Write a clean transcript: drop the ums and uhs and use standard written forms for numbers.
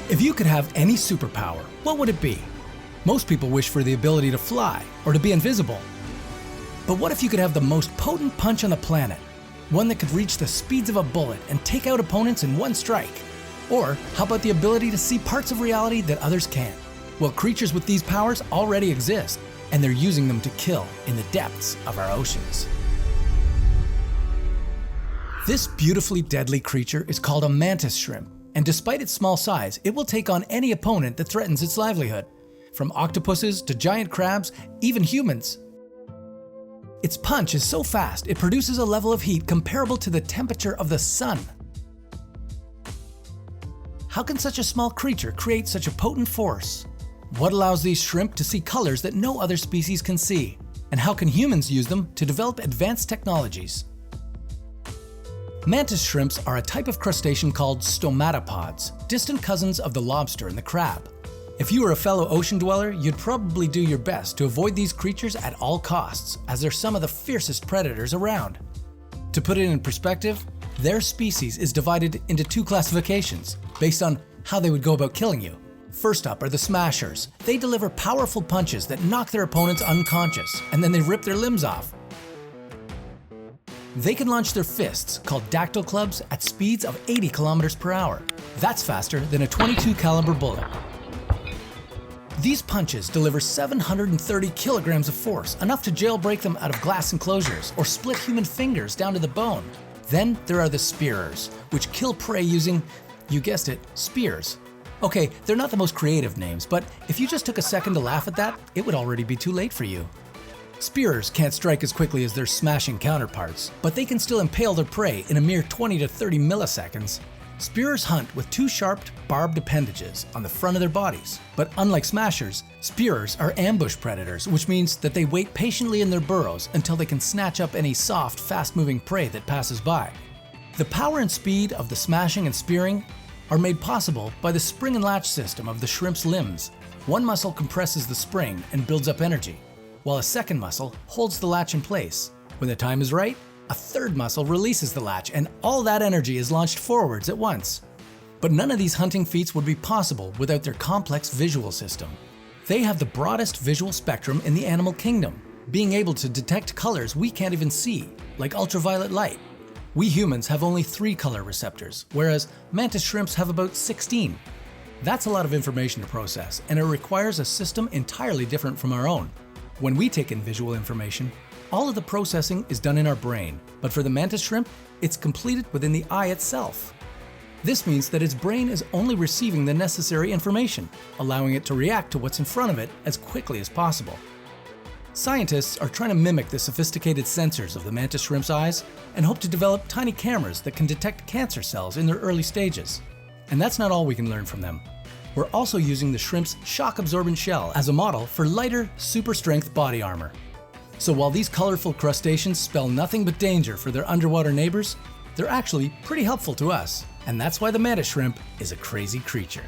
If you could have any superpower, what would it be? Most people wish for the ability to fly or to be invisible. But what if you could have the most potent punch on the planet? One that could reach the speeds of a bullet and take out opponents in one strike? Or how about the ability to see parts of reality that others can't? Well, creatures with these powers already exist, and they're using them to kill in the depths of our oceans. This beautifully deadly creature is called a mantis shrimp, and despite its small size, it will take on any opponent that threatens its livelihood, from octopuses to giant crabs, even humans. Its punch is so fast, it produces a level of heat comparable to the temperature of the sun. How can such a small creature create such a potent force? What allows these shrimp to see colors that no other species can see? And how can humans use them to develop advanced technologies? Mantis shrimps are a type of crustacean called stomatopods, distant cousins of the lobster and the crab. If you were a fellow ocean dweller, you'd probably do your best to avoid these creatures at all costs, as they're some of the fiercest predators around. To put it in perspective, their species is divided into two classifications, based on how they would go about killing you. First up are the smashers. They deliver powerful punches that knock their opponents unconscious, and then they rip their limbs off. They can launch their fists, called dactyl clubs, at speeds of 80 kilometers per hour. That's faster than a .22 caliber bullet. These punches deliver 730 kilograms of force, enough to jailbreak them out of glass enclosures or split human fingers down to the bone. Then there are the spearers, which kill prey using, you guessed it, spears. Okay, they're not the most creative names, but if you just took a second to laugh at that, it would already be too late for you. Spearers can't strike as quickly as their smashing counterparts, but they can still impale their prey in a mere 20 to 30 milliseconds. Spearers hunt with two sharp, barbed appendages on the front of their bodies. But unlike smashers, spearers are ambush predators, which means that they wait patiently in their burrows until they can snatch up any soft, fast-moving prey that passes by. The power and speed of the smashing and spearing are made possible by the spring and latch system of the shrimp's limbs. One muscle compresses the spring and builds up energy, while a second muscle holds the latch in place. When the time is right, a third muscle releases the latch, and all that energy is launched forwards at once. But none of these hunting feats would be possible without their complex visual system. They have the broadest visual spectrum in the animal kingdom, being able to detect colors we can't even see, like ultraviolet light. We humans have only 3 color receptors, whereas mantis shrimps have about 16. That's a lot of information to process, and it requires a system entirely different from our own. When we take in visual information, all of the processing is done in our brain, but for the mantis shrimp, it's completed within the eye itself. This means that its brain is only receiving the necessary information, allowing it to react to what's in front of it as quickly as possible. Scientists are trying to mimic the sophisticated sensors of the mantis shrimp's eyes and hope to develop tiny cameras that can detect cancer cells in their early stages. And that's not all we can learn from them. We're also using the shrimp's shock-absorbent shell as a model for lighter, super-strength body armor. So while these colorful crustaceans spell nothing but danger for their underwater neighbors, they're actually pretty helpful to us. And that's why the mantis shrimp is a crazy creature.